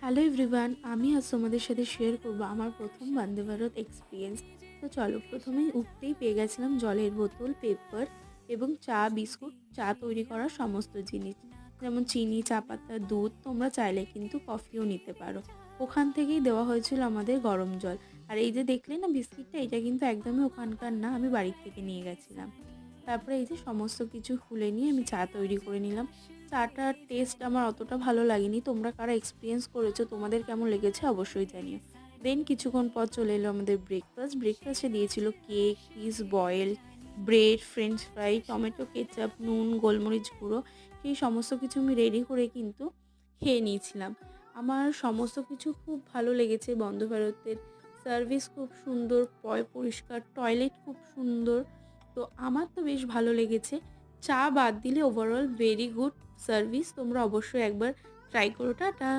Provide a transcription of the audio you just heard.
Hello everyone, আমি আজ তোমাদের সাথে শেয়ার করব আমার প্রথম বন্দে ভারত এক্সপিরিয়েন্স। তো চলো, প্রথমেই উঠতেই পেয়ে গেছিলাম জলের বোতল, পেপার এবং চা, বিস্কুট, চা তৈরি করার সমস্ত জিনিস, যেমন চিনি, চা পাতা, দুধ। তোমরা চাইলে কিন্তু কফিও নিতে পারো। ওখান থেকেই দেওয়া হয়েছিল আমাদের গরম জল। আর এই যে দেখলে না বিস্কিটটা, এটা কিন্তু একদমই ওখানকার না, আমি বাড়ির থেকে নিয়ে গেছিলাম। তারপরে এই যে সমস্ত কিছু খুলে নিয়ে আমি চা তৈরি করে নিলাম। চাটার টেস্ট আমার অতটা ভালো লাগেনি। তোমরা কারা এক্সপিরিয়েন্স করেছো, তোমাদের কেমন লেগেছে অবশ্যই জানিও। দেন কিছুক্ষণ পর চলে এলো আমাদের ব্রেকফাস্টে দিয়েছিল cake, cheese boil, bread, French fry, tomato ketchup, নুন, গোলমরিচ গুঁড়ো। সেই সমস্ত কিছু আমি রেডি করে কিন্তু খেয়ে নিয়েছিলাম। আমার সমস্ত কিছু খুব ভালো লেগেছে। বন্দে ভারতের সার্ভিস খুব সুন্দর, পরিষ্কার, টয়লেট খুব সুন্দর। তো আমার তো বেশ ভালো লেগেছে। চা বাদ দিলে ওভারঅল ভেরি গুড সার্ভিস। তোমরা অবশ্যই একবার ট্রাই করো। টাটা।